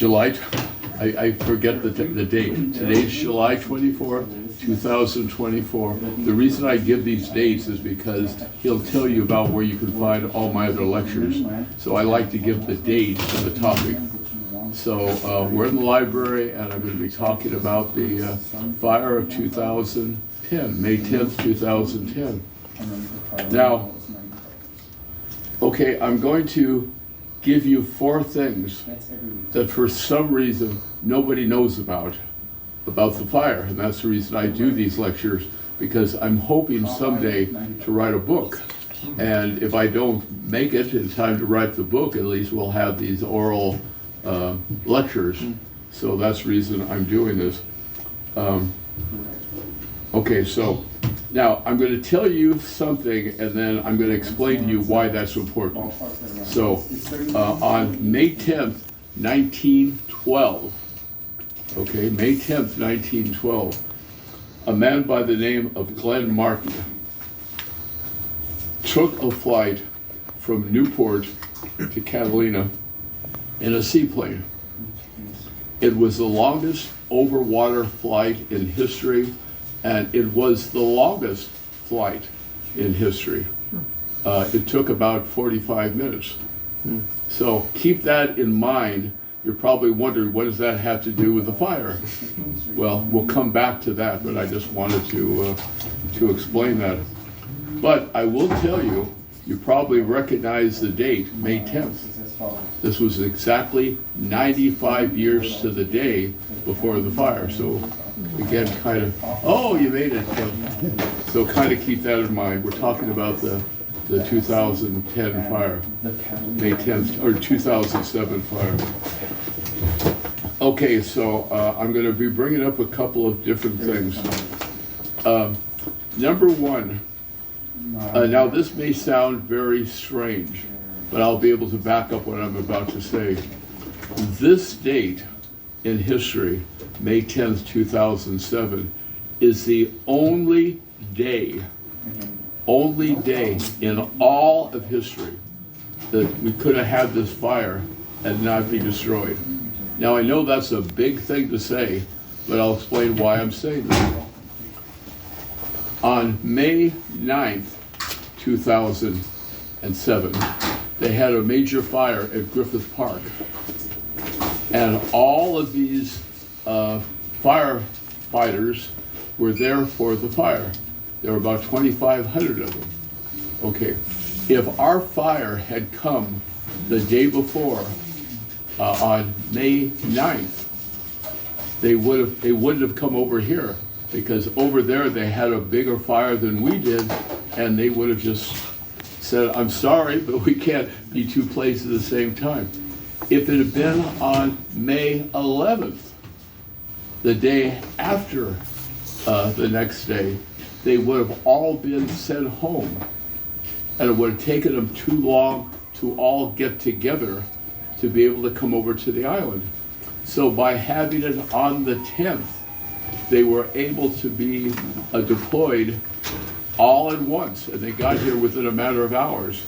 I forget the date. Today's July 24, 2024. The reason I give these dates is because he'll tell you about where you can find all my other lectures. So I like to give the date and the topic. So we're in the library, and I'm going to be talking about the fire of 2010, May 10th, 2010. Now, okay, I'm going to give you 4 things that for some reason nobody knows about the fire. And that's the reason I do these lectures, because I'm hoping someday to write a book. And if I don't make it in time to write the book, at least we'll have these oral lectures. So that's the reason I'm doing this. Okay, so now I'm going to tell you something, and then I'm going to explain to you why that's important. So on May 10th, 1912, okay, May 10th, 1912, a man by the name of Glenn Martin took a flight from Newport to Catalina in a seaplane. It was the longest overwater flight in history, and it was the longest flight in history. It took about 45 minutes. So keep that in mind. You're probably wondering, what does that have to do with the fire? Well, we'll come back to that, but I just wanted to explain that. But I will tell you, you probably recognize the date, May 10th. This was exactly 95 years to the day before the fire. So again, kind of, oh, you made it. So kind of keep that in mind. We're talking about the 2010 fire, May 10th, or 2007 fire. Okay, so I'm going to be bringing up a couple of different things. Number one, now this may sound very strange, but I'll be able to back up what I'm about to say. This date in history, May 10th, 2007, is the only day in all of history that we could have had this fire and not be destroyed. Now I know that's a big thing to say, but I'll explain why I'm saying that. On May 9th, 2007, they had a major fire at Griffith Park. And all of these firefighters were there for the fire. There were about 2,500 of them. Okay, if our fire had come the day before, on May 9th, they wouldn't have come over here, because over there they had a bigger fire than we did, and they would have just said, I'm sorry, but we can't be two places at the same time. If it had been on May 11th, the day after the next day, they would have all been sent home, and it would have taken them too long to all get together to be able to come over to the island. So by having it on the 10th, they were able to be deployed all at once, and they got here within a matter of hours.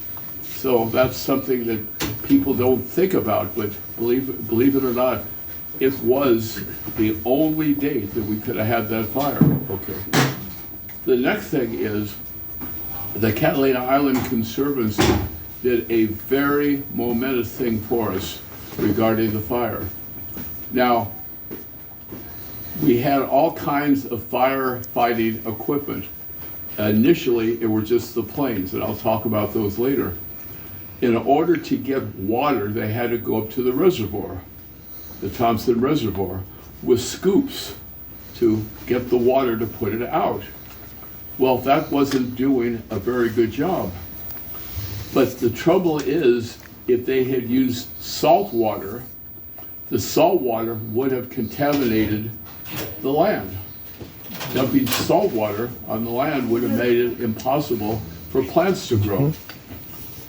So that's something that people don't think about, but believe it or not, it was the only date that we could have had that fire. Okay. The next thing is the Catalina Island Conservancy did a very momentous thing for us regarding the fire. Now, we had all kinds of firefighting equipment. Initially, it were just the planes, and I'll talk about those later. In order to get water, they had to go up to the reservoir, the Thompson Reservoir, with scoops to get the water to put it out. Well, that wasn't doing a very good job. But the trouble is, if they had used salt water, the salt water would have contaminated the land. Dumping salt water on the land would have made it impossible for plants to grow.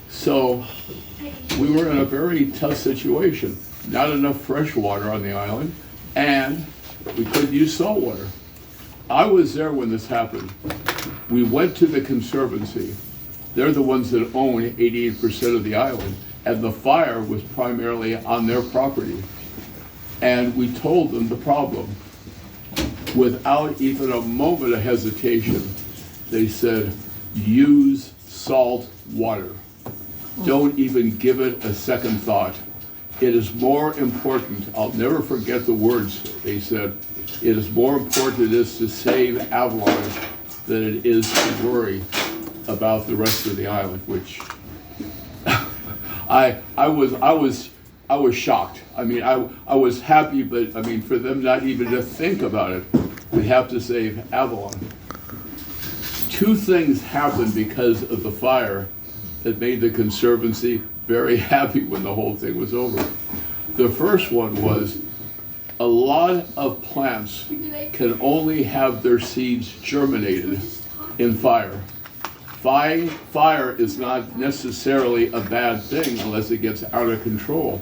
So we were in a very tough situation. Not enough fresh water on the island, and we couldn't use salt water. I was there when this happened. We went to the Conservancy. They're the ones that own 88% of the island, and the fire was primarily on their property. And we told them the problem. Without even a moment of hesitation, they said, use salt water. Don't even give it a second thought. It is more important, I'll never forget the words they said, it is more important it is to save Avalon than it is to worry about the rest of the island, which I was shocked. I mean, I was happy, but I mean, for them not even to think about it, we have to save Avalon. Two things happened because of the fire that made the Conservancy very happy when the whole thing was over. The first one was a lot of plants can only have their seeds germinated in fire. Fire is not necessarily a bad thing unless it gets out of control.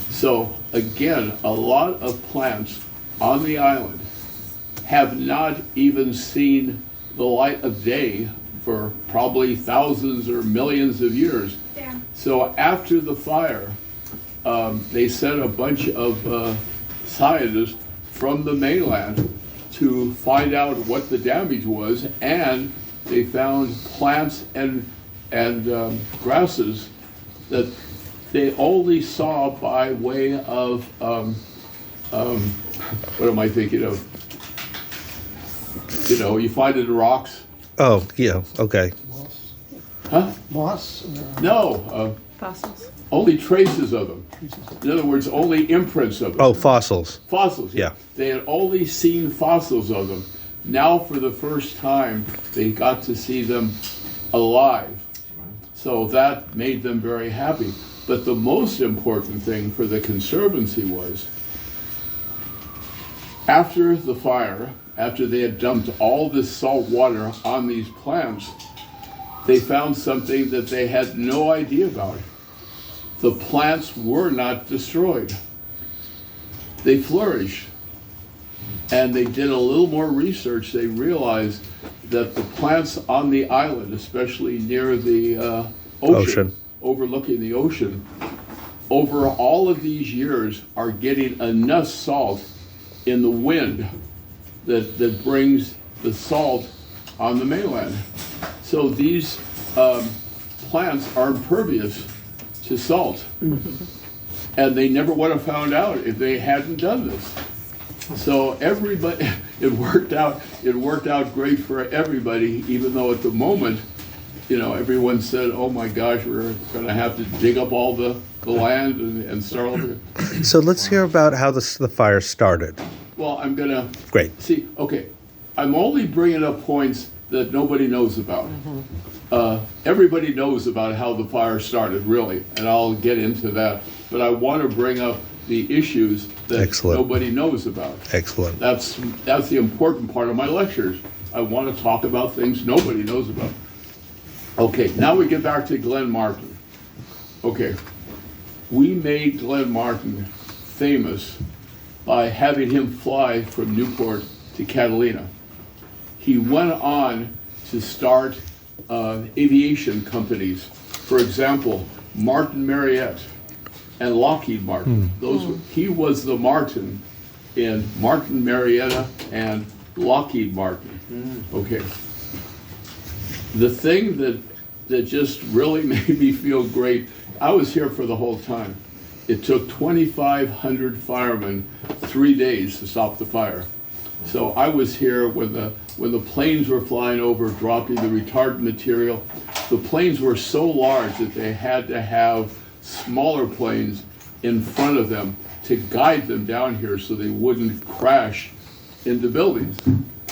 So again, a lot of plants on the island have not even seen the light of day for probably thousands or millions of years. Yeah. So after the fire, they sent a bunch of scientists from the mainland to find out what the damage was, and they found plants and grasses that they only saw by way of, what am I thinking of? You know, you find it in rocks. Oh, yeah, okay. Moss? Huh? Moss? No, Fossils. only traces of them. In other words, only imprints of them. Oh, fossils. Fossils, Yeah. They had only seen fossils of them. Now, for the first time, they got to see them alive. So that made them very happy. But the most important thing for the Conservancy was, after the fire, after they had dumped all this salt water on these plants, they found something that they had no idea about. The plants were not destroyed. They flourished. And they did a little more research. They realized that the plants on the island, especially near the ocean, overlooking the ocean, over all of these years are getting enough salt in the wind that brings the salt on the mainland. So these plants are impervious to salt. And they never would have found out if they hadn't done this. So everybody, it worked out great for everybody, even though at the moment, you know, everyone said, oh my gosh, we're gonna have to dig up all the land and start over. So let's hear about how the fire started. Well, I'm gonna. Great. See, okay, I'm only bringing up points that nobody knows about. Everybody knows about how the fire started, really, and I'll get into that. But I want to bring up the issues that Excellent. Nobody knows about. Excellent. That's the important part of my lectures. I want to talk about things nobody knows about. Okay, now we get back to Glen Martin. Okay, we made Glen Martin famous by having him fly from Newport to Catalina. He went on to start aviation companies. For example, Martin Marriott and Lockheed Martin. He was the Martin in Martin Marietta and Lockheed Martin. Okay. The thing that just really made me feel great, I was here for the whole time. It took 2,500 firemen 3 days to stop the fire. So I was here when the planes were flying over, dropping the retardant material. The planes were so large that they had to have smaller planes in front of them to guide them down here so they wouldn't crash into buildings.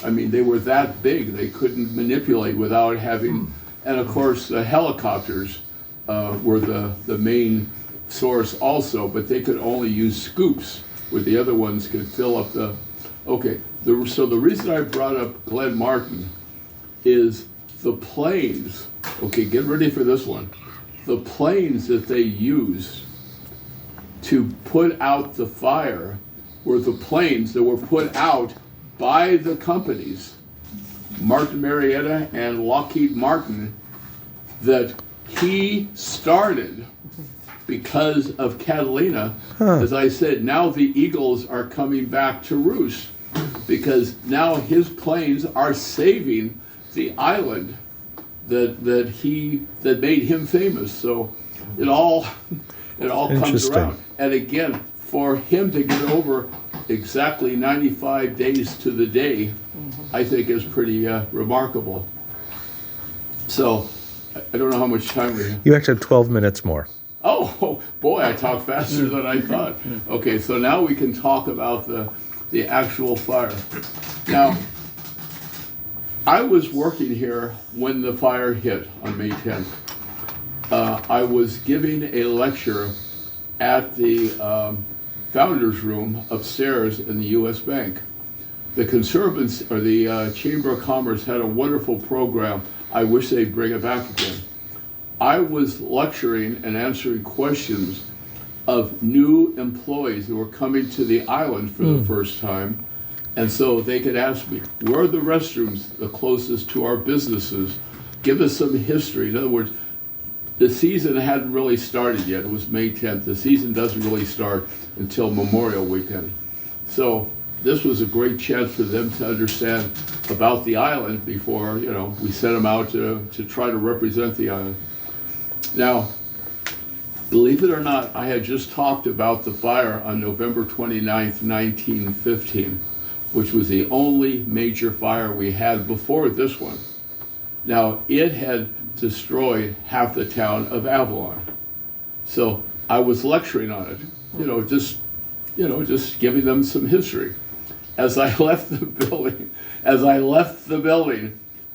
I mean, they were that big, they couldn't manipulate without having, and of course, the helicopters were the main source also, but they could only use scoops, where the other ones could fill up the, okay. So the reason I brought up Glen Martin is the planes, okay, get ready for this one. The planes that they used to put out the fire were the planes that were put out by the companies, Martin Marietta and Lockheed Martin, that he started because of Catalina. As I said, now the eagles are coming back to roost because now his planes are saving the island that made him famous. So it all comes Interesting. around. And again, for him to get over exactly 95 days to the day, I think is pretty remarkable. So I don't know how much time we have. You actually have 12 minutes more. Oh, boy, I talk faster than I thought. Okay, so now we can talk about the actual fire. Now, I was working here when the fire hit on May 10th. I was giving a lecture at the founder's room upstairs in the U.S. Bank. The Conservatives, or the Chamber of Commerce, had a wonderful program. I wish they'd bring it back again. I was lecturing and answering questions of new employees who were coming to the island for the first time. And so they could ask me, where are the restrooms the closest to our businesses? Give us some history. In other words, the season hadn't really started yet. It was May 10th. The season doesn't really start until Memorial Weekend. So this was a great chance for them to understand about the island before, we sent them out to try to represent the island. Now, believe it or not, I had just talked about the fire on November 29th, 1915, which was the only major fire we had before this one. Now, it had destroyed half the town of Avalon. So I was lecturing on it, just giving them some history. As I left the building,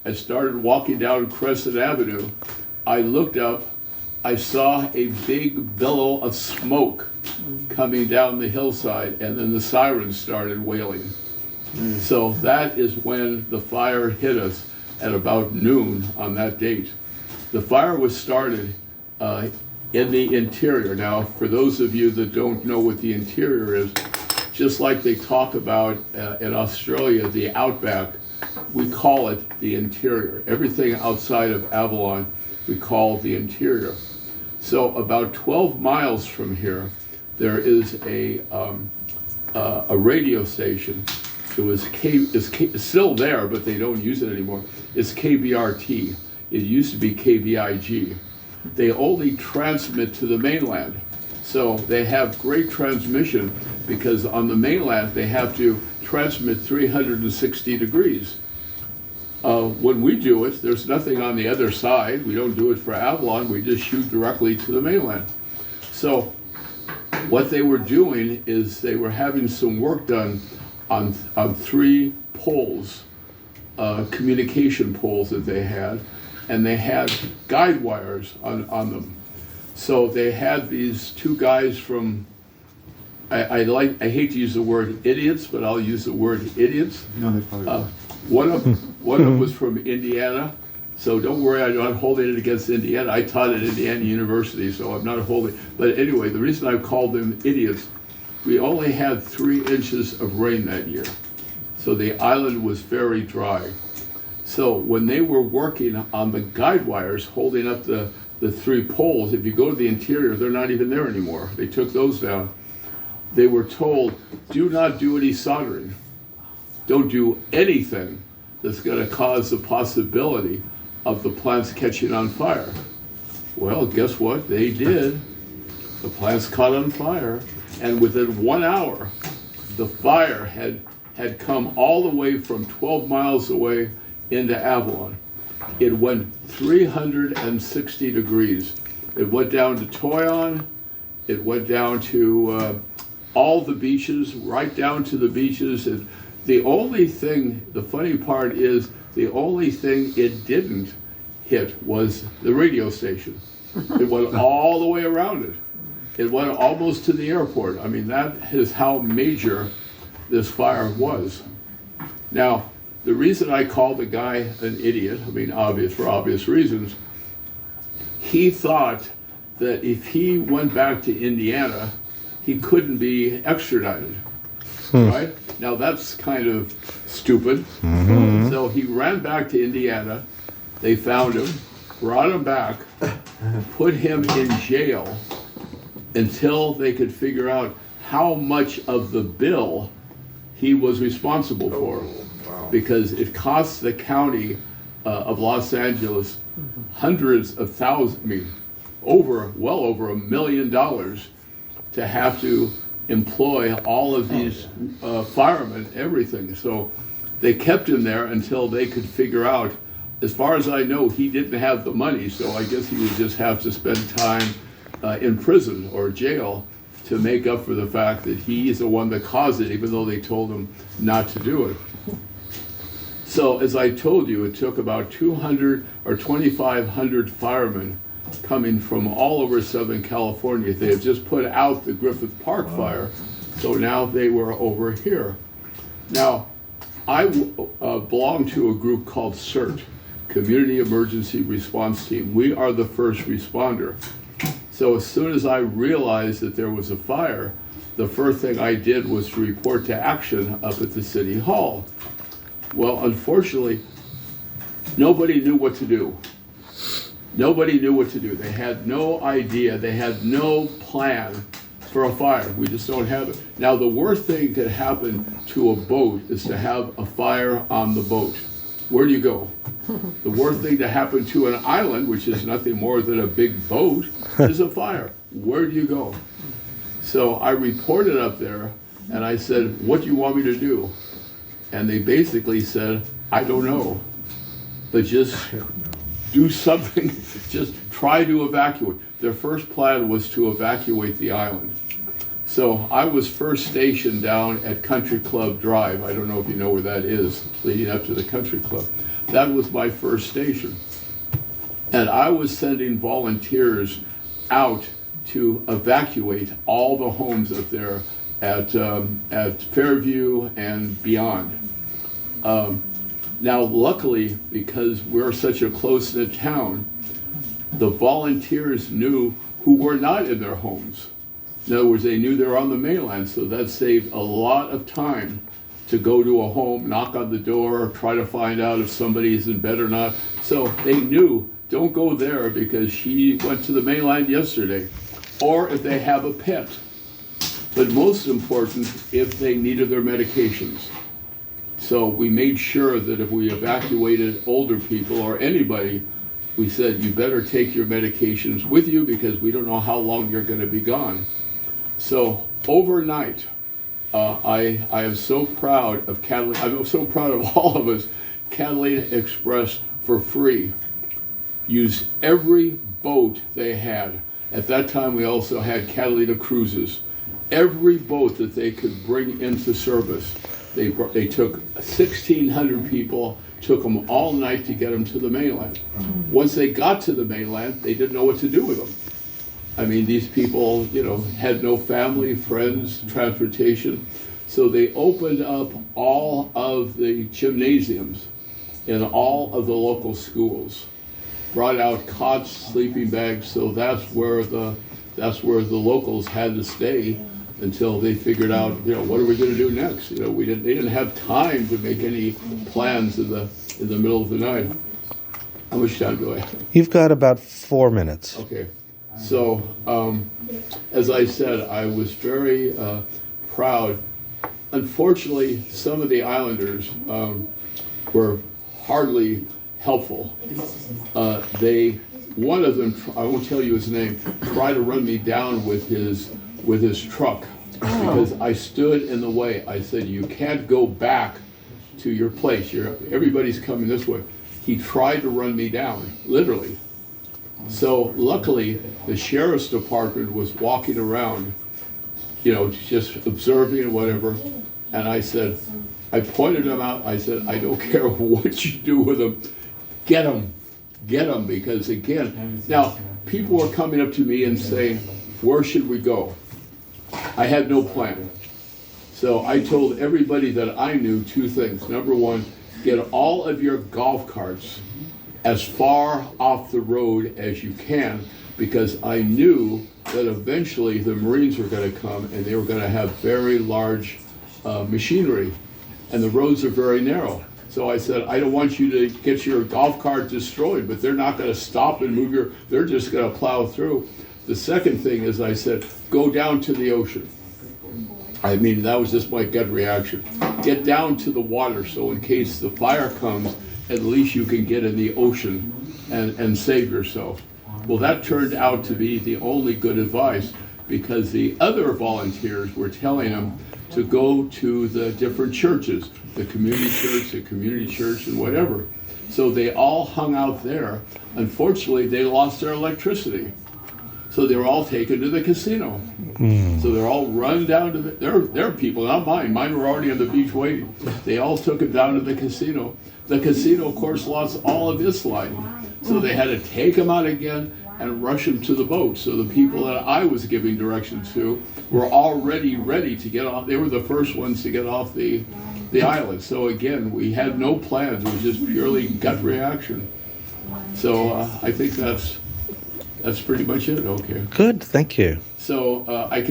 I started walking down Crescent Avenue. I looked up, I saw a big billow of smoke coming down the hillside, and then the sirens started wailing. So that is when the fire hit us at about noon on that date. The fire was started in the interior. Now, for those of you that don't know what the interior is, just like they talk about in Australia, the outback, we call it the interior. Everything outside of Avalon, we call the interior. So about 12 miles from here, there is a radio station. It's still there, but they don't use it anymore. It's KBRT. It used to be KBIG. They only transmit to the mainland. So they have great transmission because on the mainland they have to transmit 360 degrees. When we do it, there's nothing on the other side. We don't do it for Avalon. We just shoot directly to the mainland. So what they were doing is they were having some work done on 3 poles, communication poles that they had, and they had guide wires on them. So they had these 2 guys from, I hate to use the word idiots, but I'll use the word idiots. No, they probably One of them was from Indiana, so don't worry, I'm not holding it against Indiana. I taught at Indiana University, so I'm not holding. But anyway, the reason I've called them idiots, we only had 3 inches of rain that year, so the island was very dry. So when they were working on the guide wires holding up the 3 poles, if you go to the interior, they're not even there anymore. They took those down. They were told, do not do any soldering. Don't do anything that's going to cause the possibility of the plants catching on fire. Well, guess what? They did. The plants caught on fire, and within 1 hour, the fire had come all the way from 12 miles away into Avalon. It went 360 degrees. It went down to Toyon. It went down to all the beaches, right down to the beaches. And the only thing, the funny part is, the only thing it didn't hit was the radio station. It went all the way around it. It went almost to the airport. I mean, that is how major this fire was. Now, the reason I called the guy an idiot, I mean, for obvious reasons, he thought that if he went back to Indiana, he couldn't be extradited, right? Now, that's kind of stupid. So he ran back to Indiana. They found him, brought him back, put him in jail until they could figure out how much of the bill he was responsible for. Because it costs the county of Los Angeles hundreds of thousands, well over $1 million to have to employ all of these firemen, everything. So they kept him there until they could figure out. As far as I know, he didn't have the money, so I guess he would just have to spend time in prison or jail to make up for the fact that he is the one that caused it, even though they told him not to do it. So as I told you, it took about 200 or 2,500 firemen coming from all over Southern California. They had just put out the Griffith Park fire, so now they were over here. Now, I belong to a group called CERT, Community Emergency Response Team. We are the first responder. So as soon as I realized that there was a fire, the first thing I did was to report to action up at the City Hall. Well, unfortunately, nobody knew what to do. Nobody knew what to do. They had no idea. They had no plan for a fire. We just don't have it. Now, the worst thing that could happen to a boat is to have a fire on the boat. Where do you go? The worst thing to happen to an island, which is nothing more than a big boat, is a fire. Where do you go? So I reported up there, and I said, what do you want me to do? And they basically said, I don't know, but just do something, just try to evacuate. Their first plan was to evacuate the island. So I was first stationed down at Country Club Drive. I don't know if you know where that is, leading up to the Country Club. That was my first station. And I was sending volunteers out to evacuate all the homes up there at Fairview and beyond. Now, luckily, because we're such a close-knit town, the volunteers knew who were not in their homes. In other words, they knew they were on the mainland, so that saved a lot of time to go to a home, knock on the door, try to find out if somebody is in bed or not. So they knew, don't go there because she went to the mainland yesterday, or if they have a pet. But most important, if they needed their medications. So we made sure that if we evacuated older people or anybody, we said, you better take your medications with you because we don't know how long you're going to be gone. So overnight, I am so proud of Catalina. I'm so proud of all of us. Catalina Express, for free, used every boat they had. At that time, we also had Catalina Cruises. Every boat that they could bring into service. They took 1,600 people, took them all night to get them to the mainland. Once they got to the mainland, they didn't know what to do with them. I mean, these people, had no family, friends, transportation. So they opened up all of the gymnasiums in all of the local schools, brought out cots, sleeping bags. So that's where the locals had to stay until they figured out, what are we going to do next? They didn't have time to make any plans in the middle of the night. How much time do I have? You've got about 4 minutes. Okay. So, as I said, I was very proud. Unfortunately, some of the islanders were hardly helpful. One of them, I won't tell you his name, tried to run me down with his truck because I stood in the way. I said, you can't go back to your place. Everybody's coming this way. He tried to run me down, literally. So luckily, the sheriff's department was walking around, just observing and whatever. And I pointed him out. I said, I don't care what you do with him. Get him, because again, now people were coming up to me and saying, where should we go? I had no plan. So I told everybody that I knew 2 things. Number one, get all of your golf carts as far off the road as you can, because I knew that eventually the Marines were going to come and they were going to have very large machinery, and the roads are very narrow. So I said, I don't want you to get your golf cart destroyed, but they're not going to stop and move they're just going to plow through. The second thing is I said, go down to the ocean. I mean, that was just my gut reaction. Get down to the water so in case the fire comes, at least you can get in the ocean and save yourself. Well, that turned out to be the only good advice because the other volunteers were telling them to go to the different churches, the community church, and whatever. So they all hung out there. Unfortunately, they lost their electricity. So they were all taken to the casino. So they're all run down to their people, not mine. Mine were already on the beach waiting. They all took them down to the casino. The casino, of course, lost all of its lighting. So they had to take them out again and rush them to the boat. So the people that I was giving directions to were already ready to get off. They were the first ones to get off the island. So again, we had no plans. It was just purely gut reaction. So I think that's pretty much it. Okay. Good, thank you. So I can